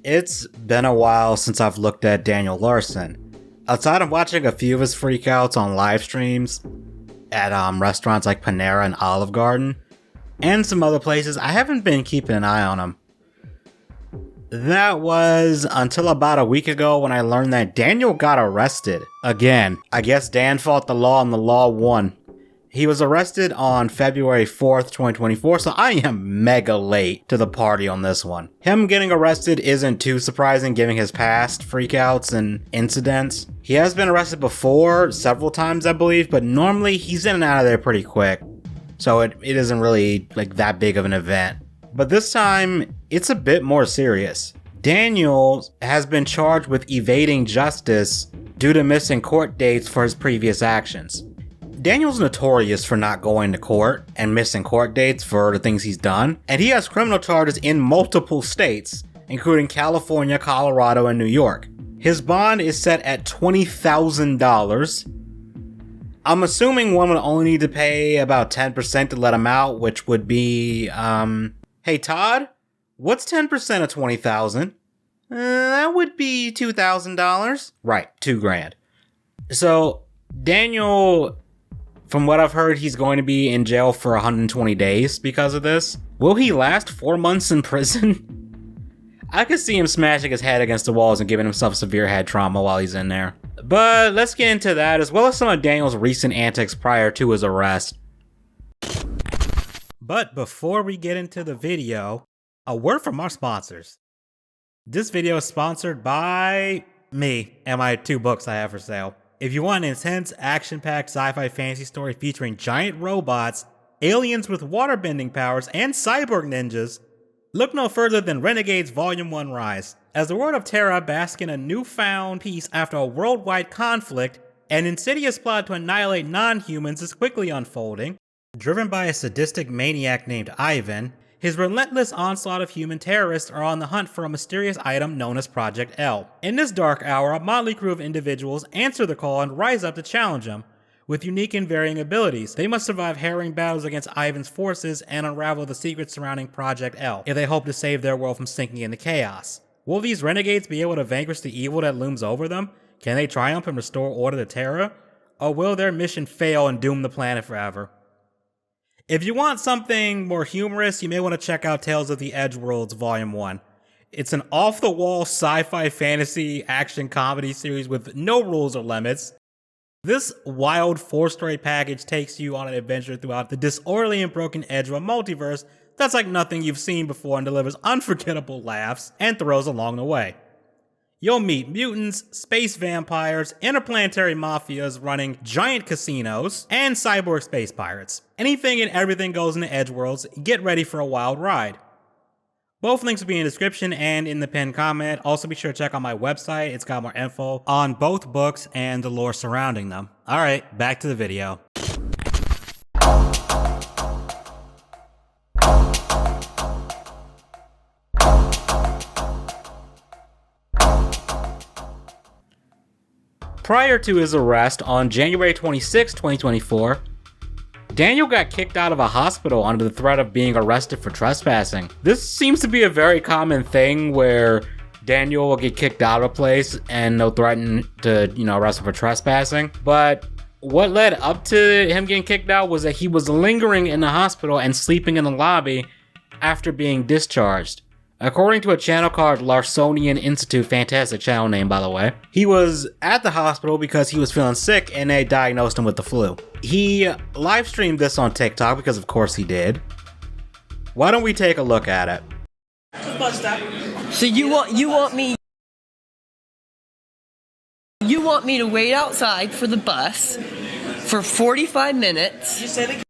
It's been a while since I've looked at Daniel Larson. Outside of watching a few of his freakouts on live streams at restaurants like Panera and Olive Garden, and some other places, I haven't been keeping an eye on him. That was until about a week ago when I learned that Daniel got arrested. Again, I guess Dan fought the law and the law won. He was arrested on February 4th, 2024, so I am mega late to the party on this one. Him getting arrested isn't too surprising given his past freakouts and incidents. He has been arrested before, several times I believe, but normally he's in and out of there pretty quick. So it isn't really like that big of an event. But this time, it's a bit more serious. Daniel has been charged with evading justice due to missing court dates for his previous actions. Daniel's notorious for not going to court and missing court dates for the things he's done, and he has criminal charges in multiple states, including California, Colorado, and New York. His bond is set at $20,000. I'm assuming one would only need to pay about 10% to let him out, which would be, hey Todd, what's 10% of 20,000? That would be $2,000. Right, $2,000. So Daniel, from what I've heard, he's going to be in jail for 120 days because of this. Will he last 4 months in prison? I could see him smashing his head against the walls and giving himself severe head trauma while he's in there. But let's get into that, as well as some of Daniel's recent antics prior to his arrest. But before we get into the video, a word from our sponsors. This video is sponsored by me and my 2 books I have for sale. If you want an intense, action-packed sci-fi fantasy story featuring giant robots, aliens with waterbending powers, and cyborg ninjas, look no further than Renegades Volume 1 Rise. As the world of Terra basks in a newfound peace after a worldwide conflict, an insidious plot to annihilate non-humans is quickly unfolding. Driven by a sadistic maniac named Ivan, his relentless onslaught of human terrorists are on the hunt for a mysterious item known as Project L. In this dark hour, a motley crew of individuals answer the call and rise up to challenge him. With unique and varying abilities, they must survive harrowing battles against Ivan's forces and unravel the secrets surrounding Project L if they hope to save their world from sinking into chaos. Will these renegades be able to vanquish the evil that looms over them? Can they triumph and restore order to Terra? Or will their mission fail and doom the planet forever? If you want something more humorous, you may want to check out Tales of the Edge Worlds Volume 1. It's an off-the-wall sci-fi fantasy action comedy series with no rules or limits. This wild 4-story package takes you on an adventure throughout the disorderly and broken edge of a multiverse that's like nothing you've seen before and delivers unforgettable laughs and thrills along the way. You'll meet mutants, space vampires, interplanetary mafias running giant casinos, and cyborg space pirates. Anything and everything goes in the Edge Worlds. Get ready for a wild ride. Both links will be in the description and in the pinned comment. Also be sure to check out my website. It's got more info on both books and the lore surrounding them. Alright, back to the video. Prior to his arrest on January 26, 2024, Daniel got kicked out of a hospital under the threat of being arrested for trespassing. This seems to be a very common thing where Daniel will get kicked out of a place and they'll threaten to, arrest him for trespassing. But what led up to him getting kicked out was that he was lingering in the hospital and sleeping in the lobby after being discharged. According to a channel called Larsonian Institute, fantastic channel name by the way, he was at the hospital because he was feeling sick and they diagnosed him with the flu. He live streamed this on TikTok because of course he did. Why don't we take a look at it? So you want me to wait outside for the bus for 45 minutes? You said it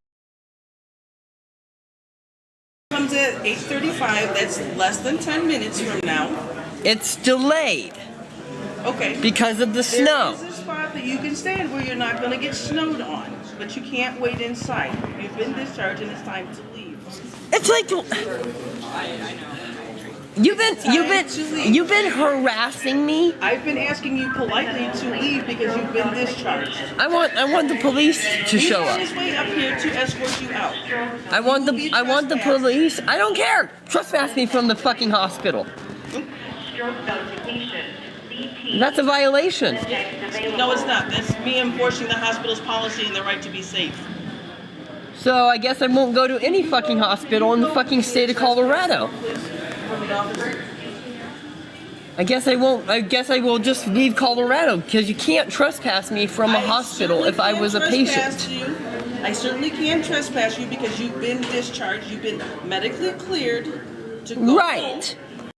comes at 8:35. That's less than 10 minutes from now. It's delayed. Okay. Because of the snow. There is a spot that you can stand where you're not going to get snowed on, but you can't wait inside. You've been discharged and it's time to leave. It's like you've been harassing me. I've been asking you politely to leave because you've been discharged. I want the police to show up. He's on his way up here to escort you out. I want the police. I don't care. Trespass me from the fucking hospital. stroke notification. CT. That's a violation. No, it's not. That's me enforcing the hospital's policy and the right to be safe. So I guess I won't go to any fucking hospital in the fucking state of Colorado. I guess I won't. I guess I will just leave Colorado because you can't trespass me from a hospital if I was a patient. I certainly can trespass you because you've been discharged. You've been medically cleared to go Right. home.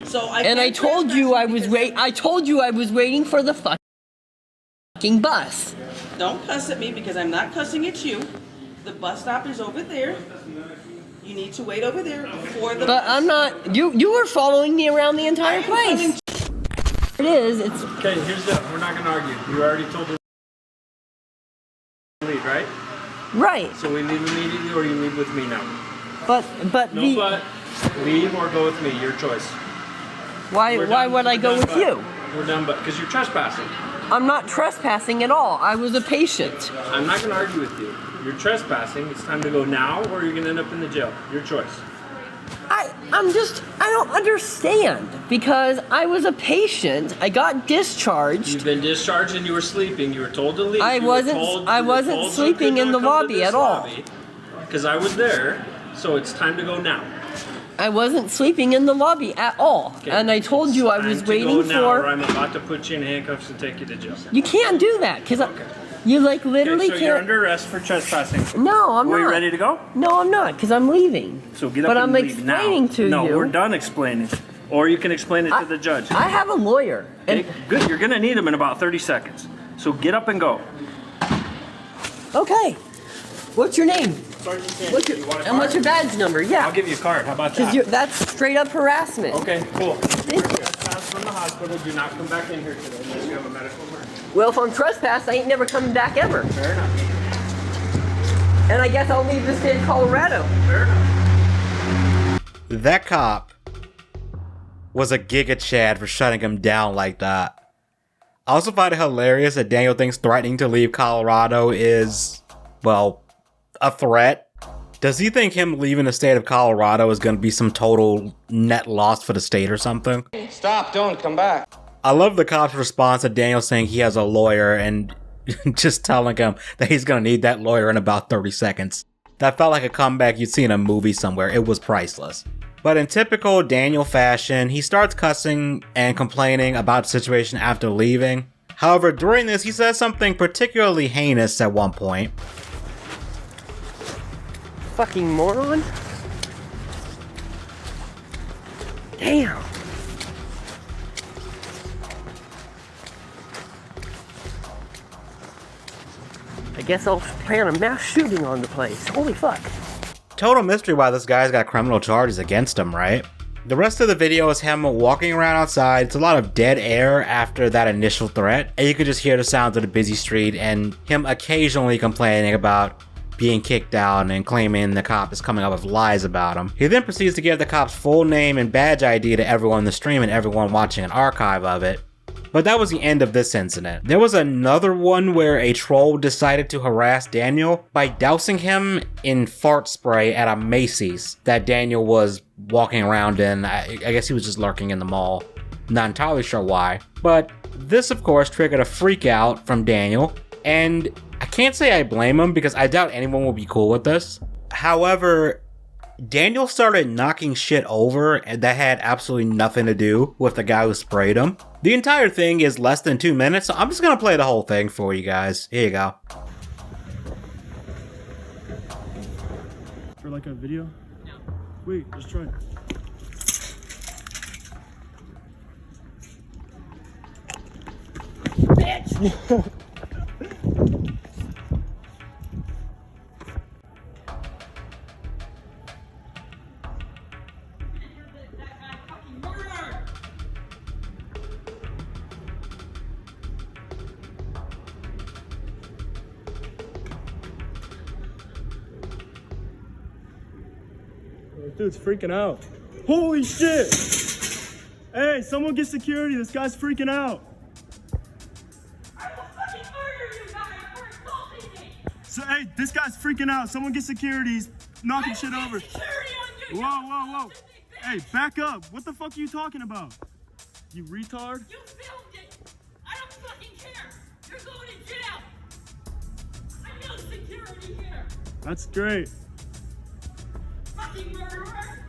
So I told you I was I told you I was waiting for the fucking bus. Don't cuss at me because I'm not cussing at you. The bus stop is over there. You need to wait over there for the But bus. I'm not. You were following me around the entire place. It is. It's. Okay, here's the. We're not gonna argue. You already told her to leave, right? Right. So we leave immediately, or you leave with me now. But No, the. but leave or go with me. Your choice. Why We're why done- would I we're go done, with but- you? We're done, but because you're trespassing. I'm not trespassing at all. I was a patient. I'm not gonna argue with you. You're trespassing. It's time to go now, or you're gonna end up in the jail. Your choice. I don't understand because I was a patient. I got discharged. You've been discharged and you were sleeping. You were told to leave. I wasn't sleeping in the lobby at all. Because I was there, so it's time to go now. I wasn't sleeping in the lobby at all. Okay. And I told you I Time was to waiting go now, or for. I'm about to put you in handcuffs and take you to jail. You can't do that because you like literally Okay, so you're can't. under arrest for trespassing. No, I'm Are not. you ready to go? No, I'm not because I'm leaving. So get up But and I'm leave now. explaining to No, you. we're done explaining. Or you can explain it to the judge. I have a lawyer. And Okay, good. You're gonna need him in about 30 seconds. So get up and go. okay. What's your name? Sergeant Sandy, What's your, you want a and card? what's your badge number? Yeah. I'll give you a card. How about Because that? that's straight up harassment. Okay, cool. Thank you. Trespass from the hospital. Do not come back in here today unless you have a medical emergency. Well, if I'm trespassed, I ain't never coming back ever. Fair enough. And I guess I'll leave the state of Colorado. Fair enough. That cop was a giga chad for shutting him down like that. I also find it hilarious that Daniel thinks threatening to leave Colorado is, well, a threat. Does he think him leaving the state of Colorado is going to be some total net loss for the state or something? Stop, don't come back. I love the cop's response to Daniel saying he has a lawyer and just telling him that he's going to need that lawyer in about 30 seconds. That felt like a comeback you'd see in a movie somewhere. It was priceless. But in typical Daniel fashion, he starts cussing and complaining about the situation after leaving. However, during this, he says something particularly heinous at one point. Fucking moron. Damn. I guess I'll plan a mass shooting on the place. Holy fuck. Total mystery why this guy's got criminal charges against him, right? The rest of the video is him walking around outside. It's a lot of dead air after that initial threat, and you can just hear the sounds of the busy street and him occasionally complaining about being kicked out and claiming the cop is coming up with lies about him. He then proceeds to give the cop's full name and badge ID to everyone in the stream and everyone watching an archive of it. But that was the end of this incident. There was another one where a troll decided to harass Daniel by dousing him in fart spray at a Macy's that Daniel was walking around in. I guess he was just lurking in the mall. Not entirely sure why. But this, of course, triggered a freak out from Daniel. And I can't say I blame him because I doubt anyone will be cool with this. However, Daniel started knocking shit over and that had absolutely nothing to do with the guy who sprayed him. The entire thing is less than 2 minutes, so I'm just gonna play the whole thing for you guys. Here you go. For like a video? No. Wait, let's try. Bitch! Dude's freaking out. Holy shit! Hey, someone get security. This guy's freaking out. I will fucking murder you guys for assaulting me! So, hey, this guy's freaking out. Someone get security. He's knocking shit over. Security on you! Whoa, whoa, whoa. Hey, back up. What the fuck are you talking about? You retard. You filmed it! I don't fucking care! You're going to jail! I know security here! That's great. Fucking murderer!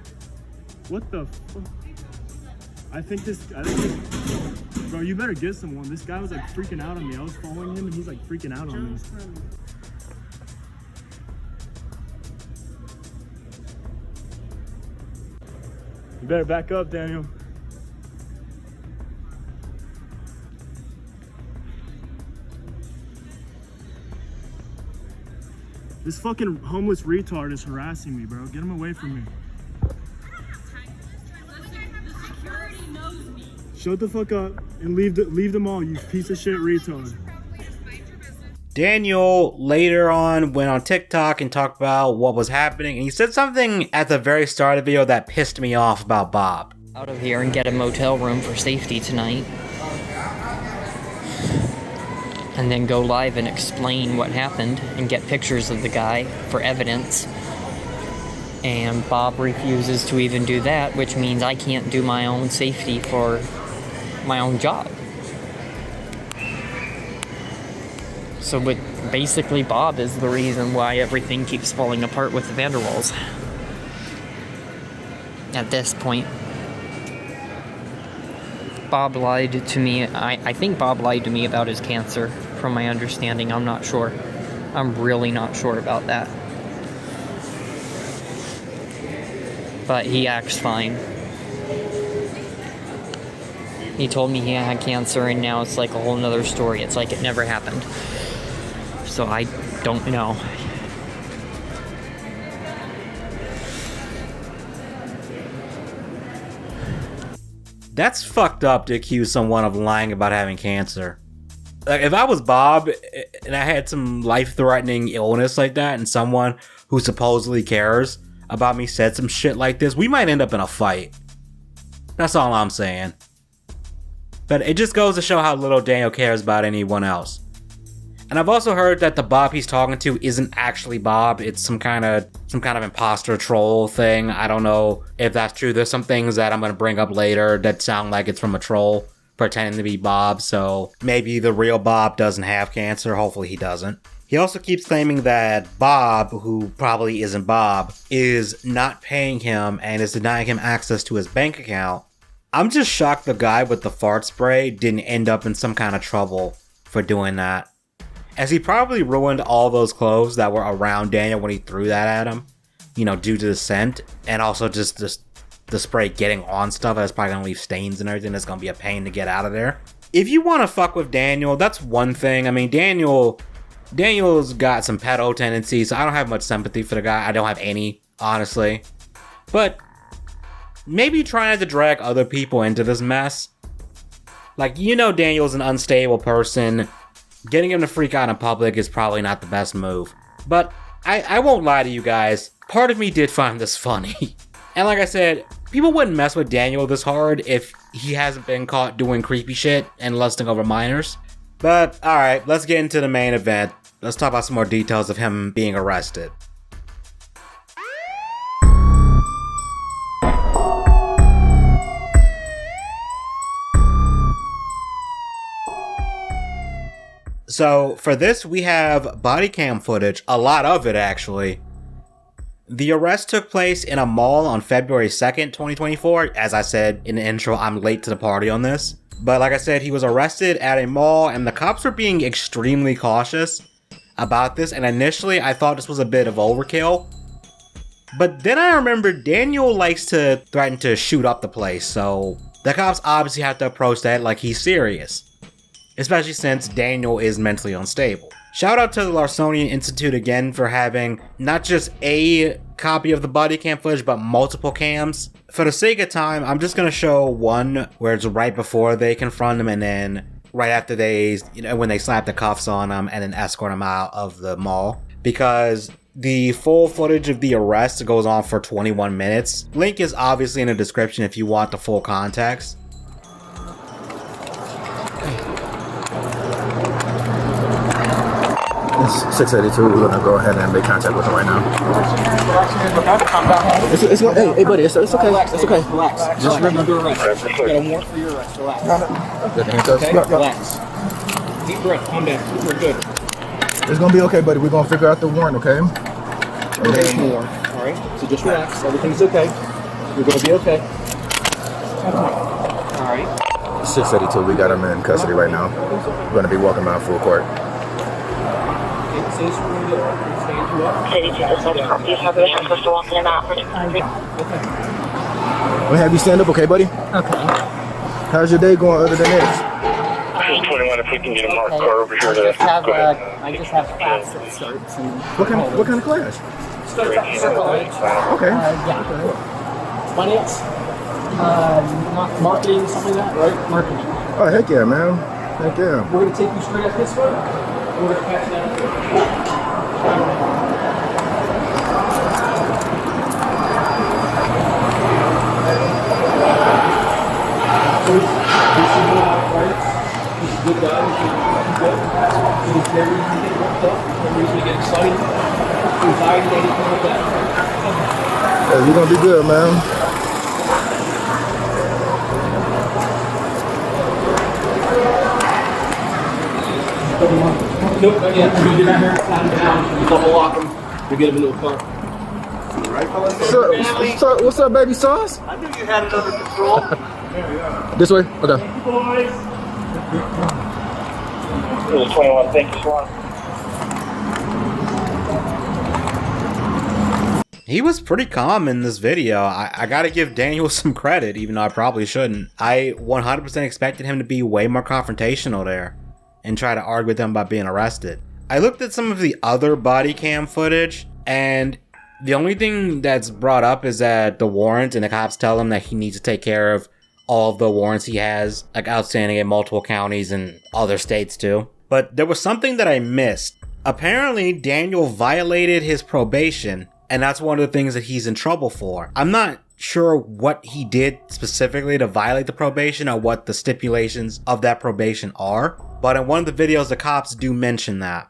What the fuck? I think this, bro, you better get someone. This guy was like freaking out on me. I was following him and he's like freaking out on me. You better back up, Daniel. This fucking homeless retard is harassing me, bro. Get him away from me. The security knows me. Shut the fuck up and leave them all, you piece of shit retard. Daniel later on went on TikTok and talked about what was happening, and he said something at the very start of the video that pissed me off about Bob. Out of here and get a motel room for safety tonight. And then go live and explain what happened and get pictures of the guy for evidence. And Bob refuses to even do that, which means I can't do my own safety for my own job. So basically Bob is the reason why everything keeps falling apart with the Vanderwalls. At this point. Bob lied to me. I think Bob lied to me about his cancer, from my understanding. I'm not sure. I'm really not sure about that. But he acts fine. He told me he had cancer and now it's like a whole nother story. It's like it never happened. So I don't know. That's fucked up to accuse someone of lying about having cancer. Like, if I was Bob and I had some life-threatening illness like that and someone who supposedly cares about me said some shit like this, we might end up in a fight. That's all I'm saying. But it just goes to show how little Daniel cares about anyone else. And I've also heard that the Bob he's talking to isn't actually Bob. It's some kind of imposter troll thing. I don't know if that's true. There's some things that I'm going to bring up later that sound like it's from a troll pretending to be Bob. So maybe the real Bob doesn't have cancer. Hopefully he doesn't. He also keeps claiming that Bob, who probably isn't Bob, is not paying him and is denying him access to his bank account. I'm just shocked the guy with the fart spray didn't end up in some kind of trouble for doing that, as he probably ruined all those clothes that were around Daniel when he threw that at him, you know, due to the scent, and also just the spray getting on stuff that's probably gonna leave stains and everything. That's gonna be a pain to get out of there. If you want to fuck with Daniel, that's one thing. I mean, Daniel's got some pedo tendencies, so I don't have much sympathy for the guy. I don't have any, honestly. But maybe try not to drag other people into this mess. Like, you know, Daniel's an unstable person. Getting him to freak out in public is probably not the best move. But I won't lie to you guys. Part of me did find this funny. And like I said, people wouldn't mess with Daniel this hard if he hasn't been caught doing creepy shit and lusting over minors. But alright, let's get into the main event. Let's talk about some more details of him being arrested. So for this, we have body cam footage, a lot of it actually. The arrest took place in a mall on February 2nd, 2024. As I said in the intro, I'm late to the party on this. But like I said, he was arrested at a mall and the cops were being extremely cautious about this. And initially I thought this was a bit of overkill. But then I remembered Daniel likes to threaten to shoot up the place. So the cops obviously have to approach that like he's serious, especially since Daniel is mentally unstable. Shout out to the Larsonian Institute again for having not just a copy of the body cam footage, but multiple cams. For the sake of time, I'm just gonna show one where it's right before they confront him and then right after they, you know, when they slap the cuffs on him and then escort him out of the mall. Because the full footage of the arrest goes on for 21 minutes. Link is obviously in the description if you want the full context. It's 682. We're gonna go ahead and make contact with him right now. It's hey buddy, it's okay. It's okay. Relax. Just remember your arrest. You got a warrant for your arrest. Relax. Okay? Relax. Deep breath. Calm down. We're good. It's gonna be okay, buddy. We're gonna figure out the warrant, okay? Okay. All right. So just relax. Everything's okay. You're gonna be okay. All right. 682. We got him in custody right now. We're gonna be walking him out full court. We'll have you stand up, okay, buddy? Okay. How's your day going other than this? 21, if we can get a marked car over here. I just have class that starts. And What kind of class? Okay. yeah. Finance? Marketing, something like that, right? Marketing. Oh, heck yeah, man. Heck yeah. We're going to take you straight up this way. We're going to pass down. Good guy. He's never usually get worked up. Never usually get excited. Anxiety, anything like that. Hey, you're gonna be good, man. Nope, not yet. We get him here, pat him down, we double lock him, we get him into a car. What's up, baby sauce? I knew you had it under control. This way? Okay. It was 21, thank you so much. He was pretty calm in this video. I gotta give Daniel some credit, even though I probably shouldn't. I 100% expected him to be way more confrontational there and try to argue with them about being arrested. I looked at some of the other body cam footage, and the only thing that's brought up is that the warrant, and the cops tell him that he needs to take care of all of the warrants he has, like outstanding in multiple counties and other states too. But there was something that I missed. Apparently, Daniel violated his probation, and that's one of the things that he's in trouble for. I'm not sure what he did specifically to violate the probation or what the stipulations of that probation are, but in one of the videos, the cops do mention that.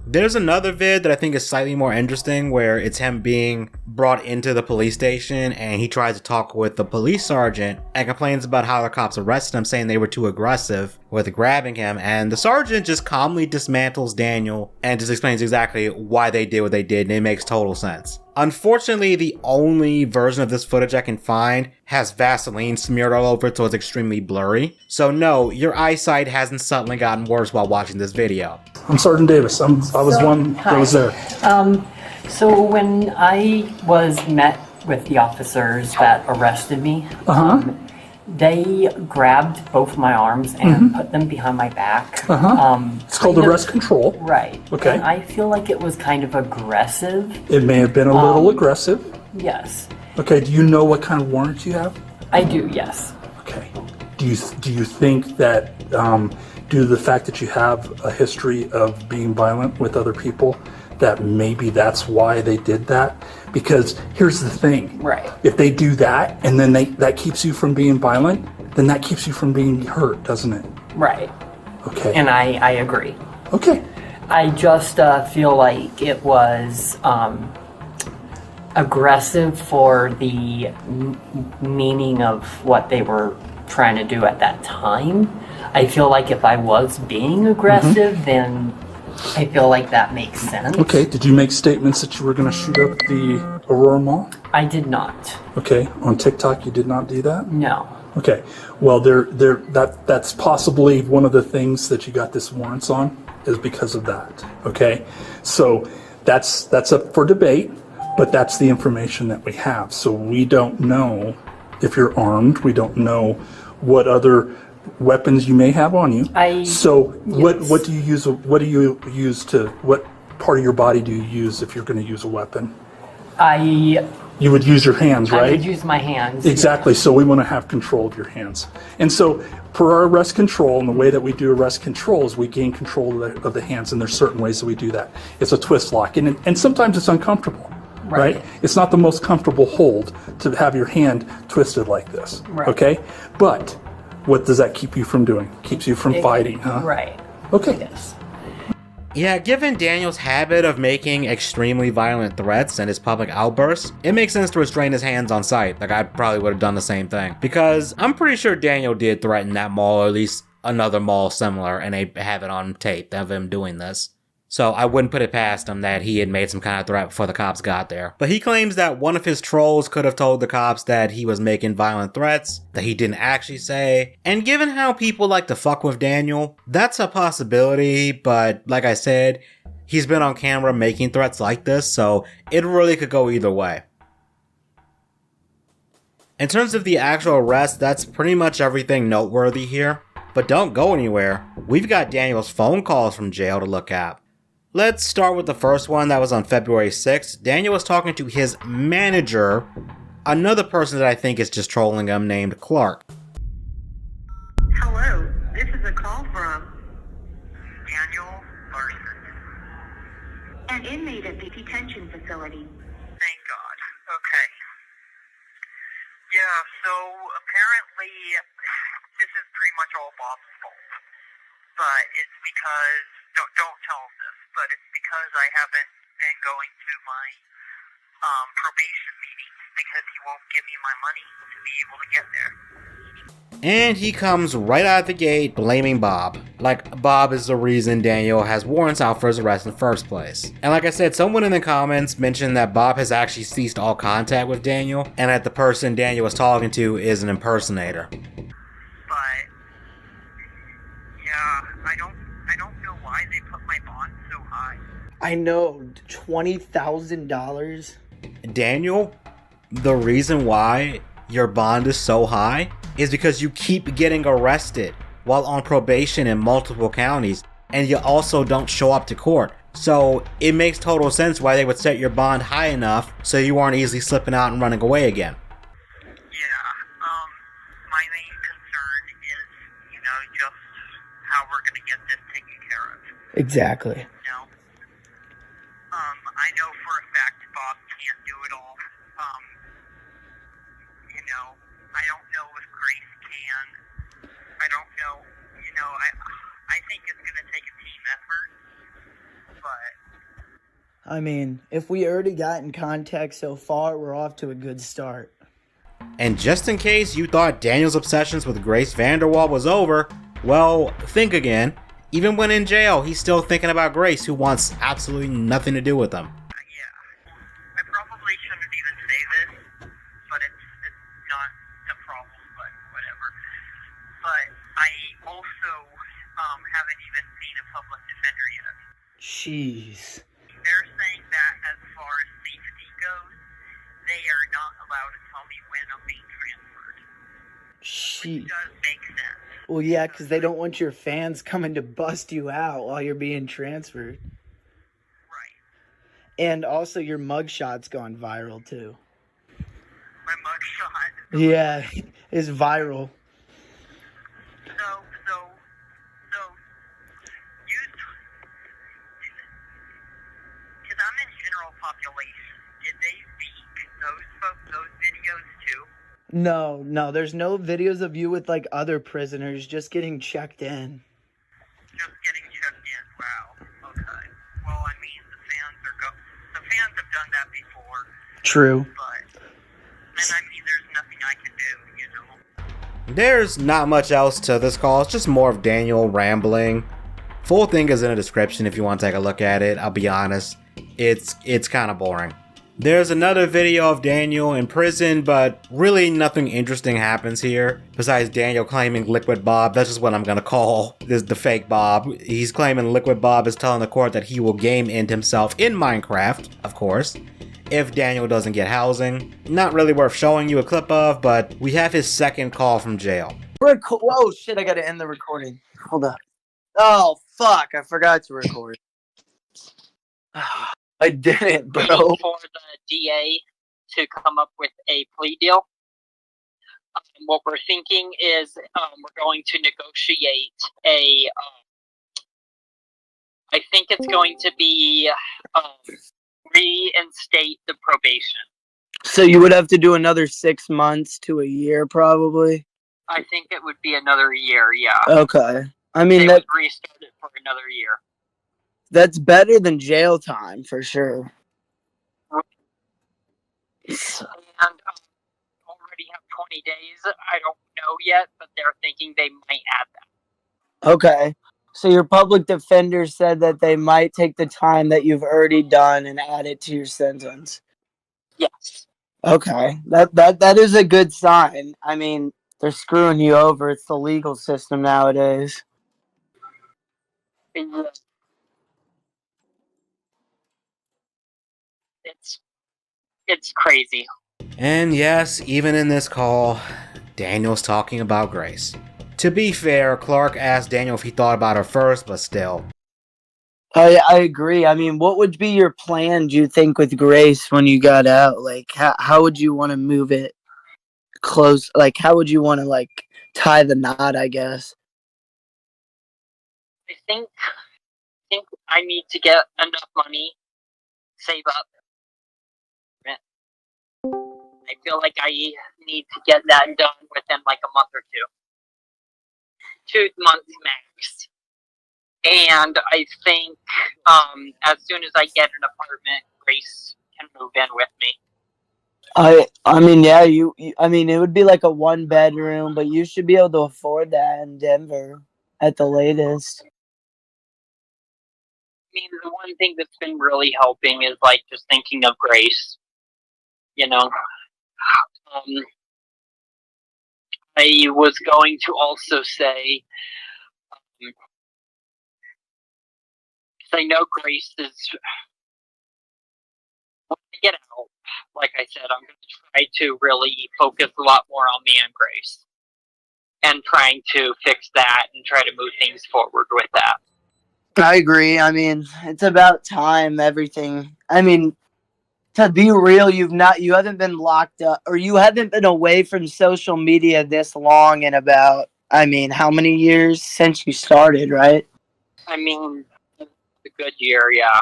There's another vid that I think is slightly more interesting where it's him being brought into the police station and he tries to talk with the police sergeant and complains about how the cops arrested him, saying they were too aggressive with grabbing him, and the sergeant just calmly dismantles Daniel and just explains exactly why they did what they did, and it makes total sense. Unfortunately, the only version of this footage I can find has Vaseline smeared all over it, so it's extremely blurry. So no, your eyesight hasn't suddenly gotten worse while watching this video. I'm Sergeant Davis. I was one that was there. So when I was met with the officers that arrested me, they grabbed both my arms and put them behind my back. It's called arrest control. Right. Okay. And I feel like it was kind of aggressive. It may have been a little aggressive. Yes. Okay. Do you know what kind of warrant you have? I do. Yes. Okay. Do you think that due to the fact that you have a history of being violent with other people, that maybe that's why they did that? Because here's the thing. Right. If they do that and then that keeps you from being violent, then that keeps you from being hurt, doesn't it? Right. Okay. And I agree. Okay. I just feel like it was aggressive for the meaning of what they were trying to do at that time. I feel like if I was being aggressive, then I feel like that makes sense. Okay. Did you make statements that you were going to shoot up the Aurora Mall? I did not. Okay. On TikTok, you did not do that? No. Okay. Well, that's possibly one of the things that you got this warrants on is because of that. Okay. So that's up for debate, but that's the information that we have. So we don't know if you're armed. We don't know what other weapons you may have on you. What do you use? What part of your body do you use if you're going to use a weapon? You would use your hands, right? I would use my hands. Exactly. So we want to have control of your hands. And so for our arrest control, and the way that we do arrest control is we gain control of the hands, and there's certain ways that we do that. It's a twist lock, and sometimes it's uncomfortable. Right? It's not the most comfortable hold to have your hand twisted like this. Right. Okay? But what does that keep you from doing? Keeps you from fighting, huh? Right. Okay. Yes. Yeah, given Daniel's habit of making extremely violent threats and his public outbursts, it makes sense to restrain his hands on sight. Like, I probably would have done the same thing. Because I'm pretty sure Daniel did threaten that mall, or at least another mall similar, and they have it on tape of him doing this. So I wouldn't put it past him that he had made some kind of threat before the cops got there. But he claims that one of his trolls could have told the cops that he was making violent threats, that he didn't actually say. And given how people like to fuck with Daniel, that's a possibility, but like I said, he's been on camera making threats like this, so it really could go either way. In terms of the actual arrest, that's pretty much everything noteworthy here. But don't go anywhere. We've got Daniel's phone calls from jail to look at. Let's start with the first one that was on February 6th. Daniel was talking to his manager, another person that I think is just trolling him, named Clark. Hello, this is a call from Daniel Larson, an inmate at the detention facility. Thank God. Okay. Yeah, so apparently this is pretty much all Bob's fault. But it's because, don't tell him this, but it's because I haven't been going to my probation meetings because he won't give me my money to be able to get there. And he comes right out of the gate blaming Bob. Like, Bob is the reason Daniel has warrants out for his arrest in the first place. And like I said, someone in the comments mentioned that Bob has actually ceased all contact with Daniel, and that the person Daniel was talking to is an impersonator. But, yeah, I don't know why they put my bond so high. I know, $20,000? Daniel, the reason why your bond is so high is because you keep getting arrested while on probation in multiple counties, and you also don't show up to court. So it makes total sense why they would set your bond high enough so you aren't easily slipping out and running away again. My main concern is, just how we're going to get this taken care of. Exactly. I know for a fact Bob can't do it all. I don't know if Grace can. I don't know. I think it's going to take a team effort. But I mean, if we already got in contact so far, we're off to a good start. And just in case you thought Daniel's obsessions with Grace Vanderwall was over, well, think again. Even when in jail, he's still thinking about Grace, who wants absolutely nothing to do with him. I probably shouldn't even say this, but it's not a problem, but whatever. But I also haven't even seen a public defender yet. Jeez. They're saying that as far as safety goes, they are not allowed to tell me when I'm being transferred. Which does make sense. Well, yeah, because they don't want your fans coming to bust you out while you're being transferred. Right. And also, your mugshot's gone viral, too. My mugshot? Yeah, it's viral. So, because I'm in general population, did they leak those videos, too? No, there's no videos of you with, other prisoners, just getting checked in. Just getting checked in, wow, okay. Well, I mean, the fans have done that before. True. But, and I mean, there's nothing I can do, There's not much else to this call, it's just more of Daniel rambling. Full thing is in the description if you want to take a look at it. I'll be honest, it's kind of boring. There's another video of Daniel in prison, but really nothing interesting happens here. Besides Daniel claiming Liquid Bob, that's just what I'm gonna call this, the fake Bob. He's claiming Liquid Bob is telling the court that he will game end himself in Minecraft, of course, if Daniel doesn't get housing. Not really worth showing you a clip of, but we have his second call from jail. Whoa, shit, I gotta end the recording. Hold up. Oh, fuck, I forgot to record. I didn't, bro. For the DA to come up with a plea deal. What we're thinking is we're going to negotiate I think it's going to be reinstate the probation. So you would have to do another 6 months to a year, probably? I think it would be another year, yeah. Okay. I mean, they would restart it for another year. That's better than jail time for sure. And already have 20 days. I don't know yet, but they're thinking they might add that. Okay. So your public defender said that they might take the time that you've already done and add it to your sentence. Yes. Okay. That is a good sign. I mean, they're screwing you over. It's the legal system nowadays. It's crazy. And yes, even in this call, Daniel's talking about Grace. To be fair, Clark asked Daniel if he thought about her first, but still. I agree. I mean, what would be your plan, do you think, with Grace when you got out? Like, how would you want to move it close? Like, how would you want to, like, tie the knot, I guess? I think I need to get enough money, save up. I feel like I need to get that done within like a month or two. 2 months max. And I think as soon as I get an apartment, Grace can move in with me. I mean, yeah, I mean, it would be like a 1-bedroom, but you should be able to afford that in Denver at the latest. I mean, the one thing that's been really helping is like just thinking of Grace. You know, I was going to also say, because I know Grace is, when I get out, like I said, I'm going to try to really focus a lot more on me and Grace. And trying to fix that and try to move things forward with that. I agree. I mean, it's about time, everything. I mean, to be real, you haven't been locked up, or you haven't been away from social media this long in about, I mean, how many years since you started, right? I mean, a good year, yeah.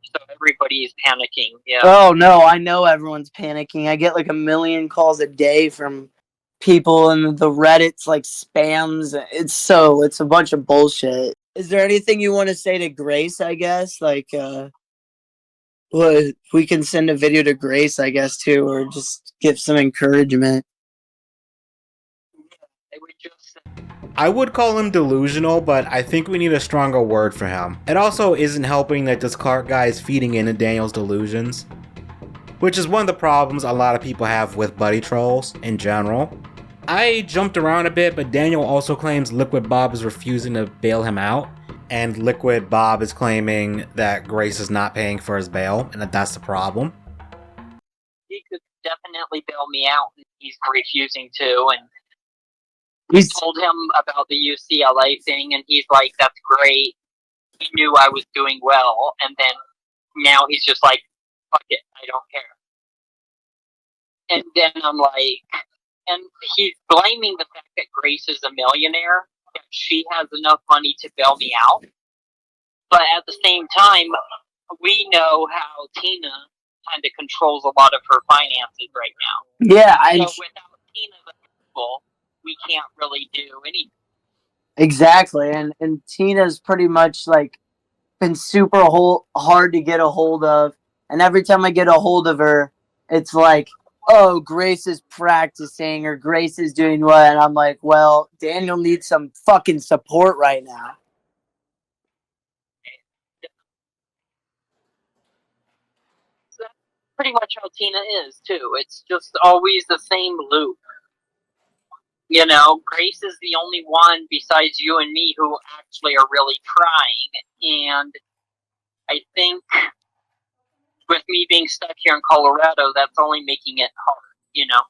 So everybody's panicking, yeah. Oh, no, I know everyone's panicking. I get like 1 million calls a day from people, and the Reddit's like spams. It's a bunch of bullshit. Is there anything you want to say to Grace, I guess? Like, well, we can send a video to Grace, I guess, too, or just give some encouragement. I would call him delusional, but I think we need a stronger word for him. It also isn't helping that this Clark guy is feeding into Daniel's delusions, which is one of the problems a lot of people have with buddy trolls in general. I jumped around a bit, but Daniel also claims Liquid Bob is refusing to bail him out, and Liquid Bob is claiming that Grace is not paying for his bail, and that's the problem. He could definitely bail me out, and he's refusing to, and we told him about the UCLA thing, and he's like, that's great. He knew I was doing well, and then now he's just like, fuck it, I don't care. And then I'm like, and he's blaming the fact that Grace is a millionaire, that she has enough money to bail me out. But at the same time, we know how Tina kind of controls a lot of her finances right now. Yeah, so without Tina's approval, we can't really do anything. Exactly, and Tina's pretty much like been super hard to get a hold of, and every time I get a hold of her, it's like, oh, Grace is practicing, or Grace is doing what, and I'm like, well, Daniel needs some fucking support right now. That's pretty much how Tina is, too. It's just always the same loop. You know, Grace is the only one besides you and me who actually are really trying, and I think with me being stuck here in Colorado, that's only making it hard, you know?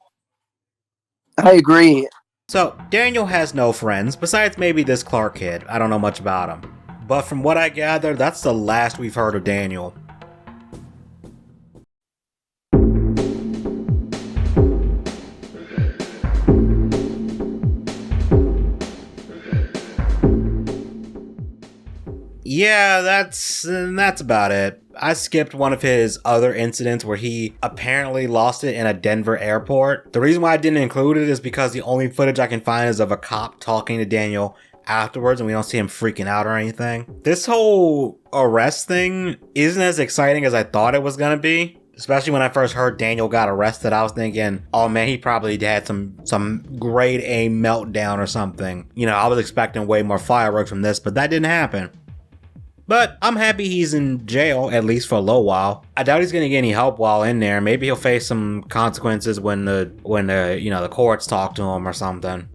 I agree. So, Daniel has no friends, besides maybe this Clark kid. I don't know much about him. But from what I gather, that's the last we've heard of Daniel. Yeah, that's about it. I skipped one of his other incidents where he apparently lost it in a Denver airport. The reason why I didn't include it is because the only footage I can find is of a cop talking to Daniel afterwards and we don't see him freaking out or anything. This whole arrest thing isn't as exciting as I thought it was gonna be. Especially when I first heard Daniel got arrested, I was thinking, oh man, he probably had some grade A meltdown or something. You know, I was expecting way more fireworks from this, but that didn't happen. But I'm happy he's in jail, at least for a little while. I doubt he's gonna get any help while in there. Maybe he'll face some consequences when the courts talk to him or something.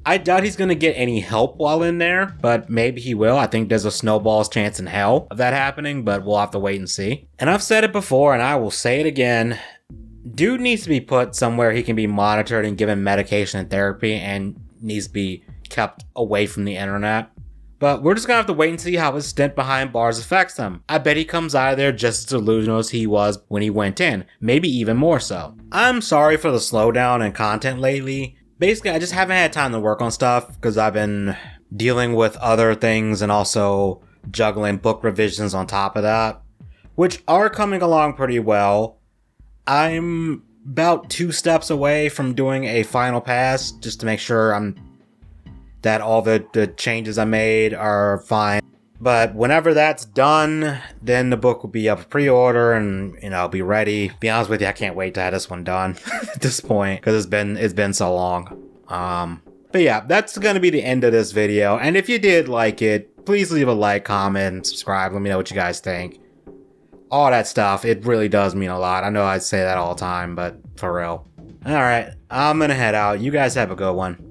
I doubt he's gonna get any help while in there, but maybe he will. I think there's a snowball's chance in hell of that happening, but we'll have to wait and see. And I've said it before, and I will say it again. Dude needs to be put somewhere he can be monitored and given medication and therapy, and needs to be kept away from the internet. But we're just gonna have to wait and see how his stint behind bars affects him. I bet he comes out of there just as delusional as he was when he went in, maybe even more so. I'm sorry for the slowdown in content lately. Basically, I just haven't had time to work on stuff because I've been dealing with other things and also juggling book revisions on top of that, which are coming along pretty well. I'm about 2 steps away from doing a final pass just to make sure that all the changes I made are fine. But whenever that's done, then the book will be up for pre-order and, be ready. Be honest with you, I can't wait to have this one done at this point because it's been so long. But yeah, that's gonna be the end of this video. And if you did like it, please leave a like, comment, and subscribe. Let me know what you guys think. All that stuff, it really does mean a lot. I know I say that all the time, but for real. Alright, I'm gonna head out. You guys have a good one.